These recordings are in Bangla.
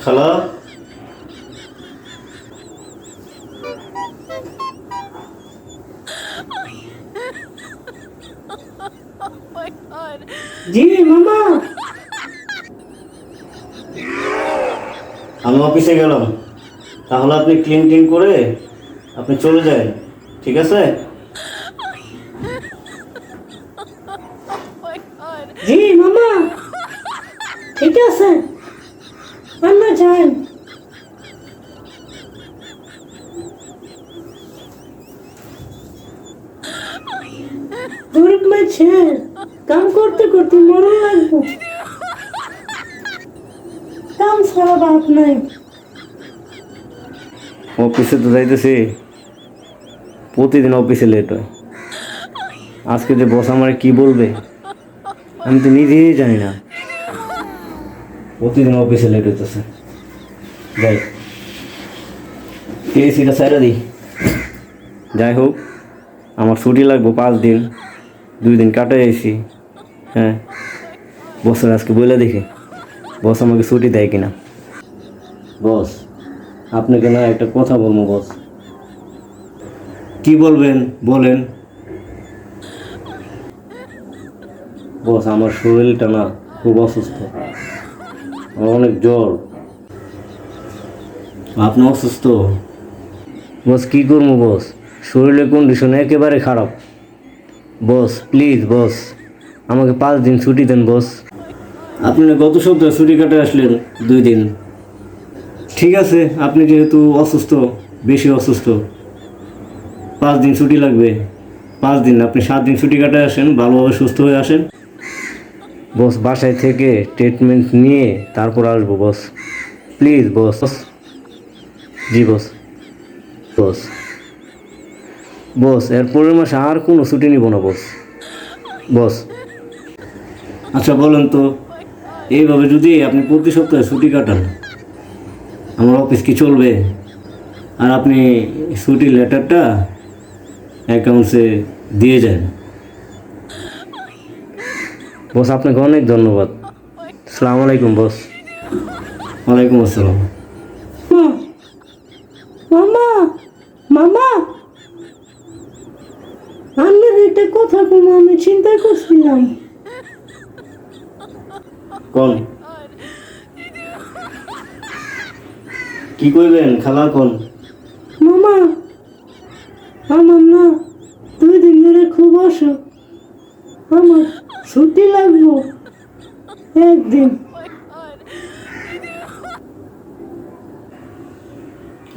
খালা, জি মামা। আমি অফিসে গেলাম, তাহলে আপনি ক্লিন করে আপনি চলে যান, ঠিক আছে? জি মামা, ঠিক আছে, আমরা যাই। গরিব মাঝে কাম করতে করতে মরণ লাগবো, কাম ছাড়া বাপ নাই। অফিসে তো যাইতেছি, প্রতিদিন অফিসে লেট হয়। আজকে যে বস আমার কি বলবে আমি তো নিজেই জানি না। প্রতিদিন অফিসে লেট হইতেছে। যাই, এসিটা সাইডা দিই। যাই হোক, আমার ছুটি লাগবো 5 দিন, 2 দিন কাটাই আইছি। হ্যাঁ, বসের আজকে বলে দেখি বস আমাকে ছুটি দেয় কিনা। বস, আপনাকে না একটা কথা বলবো বস। কি বলবেন বলেন। বস, আমার শরীরটা না খুব অসুস্থ, আমার অনেক জ্বর। আপনি অসুস্থ? বস কি করবো বস, শরীরের কন্ডিশন একেবারে খারাপ। বস প্লিজ বস, আমাকে 5 দিন ছুটি দেন বস। আপনি না গত সপ্তাহে ছুটি কাটে আসলেন 2 দিন। ঠিক আছে, আপনি যেহেতু অসুস্থ, বেশি অসুস্থ, 5 দিন ছুটি লাগবে। 5 দিন আপনি 7 দিন ছুটি কাটায় আসেন, ভালোভাবে সুস্থ হয়ে আসেন। বস, বাসায় থেকে ট্রিটমেন্ট নিয়ে তারপর আসবো বস, প্লিজ বস। জি বস। বস বস, এর পরের মাসে আর কোনো ছুটি নিব না বস। বস আচ্ছা বলেন তো, এইভাবে যদি আপনি প্রতি সপ্তাহে ছুটি কাটান, আমার অফিস কি চলবে? আর আপনি ছুটির লেটারটা অ্যাকাউন্টসে দিয়ে যান। বস, আপনাকে অনেক ধন্যবাদ। আসসালামু আলাইকুম বস। ওয়ালাইকুম আসসালাম। মামা, মামা, আপনার একটা কথা কোনো আমি চিন্তা করছিলাম। কোন কি কইবেন খালা? কোন মামা, আমার না 2 দিন ধরে খুব অসুখ, আমার ছুটি লাগবো 1 দিন।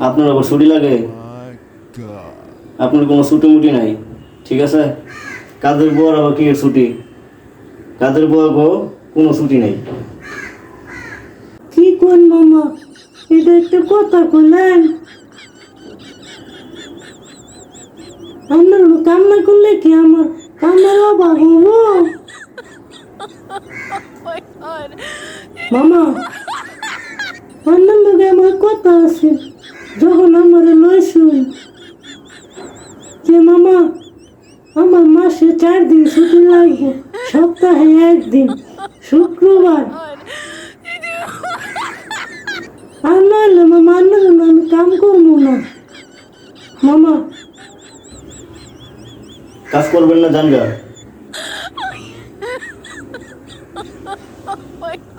আপনার আবার ছুটি লাগে? আপনার কোনো ছুটি মুটি নাই, ঠিক আছে? কাজের বুয়ার আবার কি ছুটি? কাজের বুয়া গো কোনো ছুটি নাই। কি কোন মামা, এটা একটা কথা কইলেন? আপনার কান্না করলে কি আমার কান্নার অভাব হবো? মামা, আপনার লগে আমার কথা আছে, যখন আমার লইছুন যে মামা আমার মাসে 4 দিন ছুটি লাগবে, সপ্তাহে 1 দিন, শুক্রবার। আর নইলে মামা আপনার জন্য আমি কাম করবো না। মামা, কাজ করবেন না জানগা?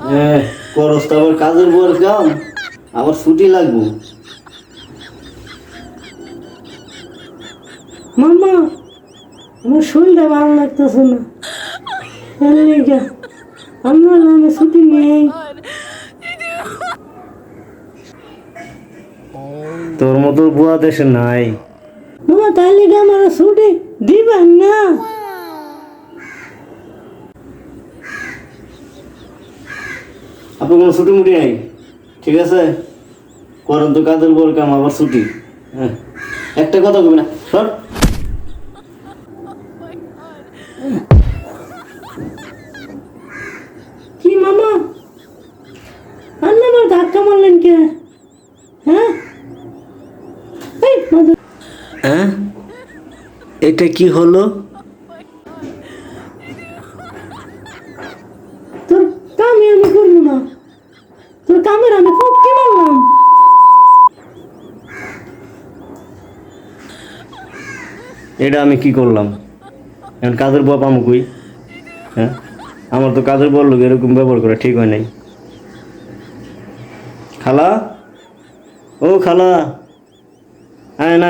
হ্যাঁ, করস তো আবার কাজের বুয়ার কাম, আবার ছুটি লাগবো। মামা, আমার শরীরটা ভালো লাগতেছে না, এর লেগে আপনার আমি ছুটি নেই। তোর মতো বুয়া দেশে নাই। মামা, তাই লেগে আমার ছুটি দিবেন না? আপনার কোনো ছুটি মুটি নাই, ঠিক আছে? করেন তো কাজের বুয়ার কাম, আবার ছুটি। হ্যাঁ, একটা কথা কবি না, সর। কি মামা, আপনি আমার ধাক্কা মারলেন কে? হ্যাঁ, এই মাদা, হ্যাঁ, এটা কি হলো? তোর কামই আমি করবো না, তোর কামের আমি খুব কি মারলাম। এটা আমি কি করলাম? এখন কাজের বুয়া পামু কই? হ্যাঁ, আমার তো কাজের বুয়ার লোক এরকম ব্যবহার করা ঠিক হয় নাই। খালা, ও খালা, আয় না,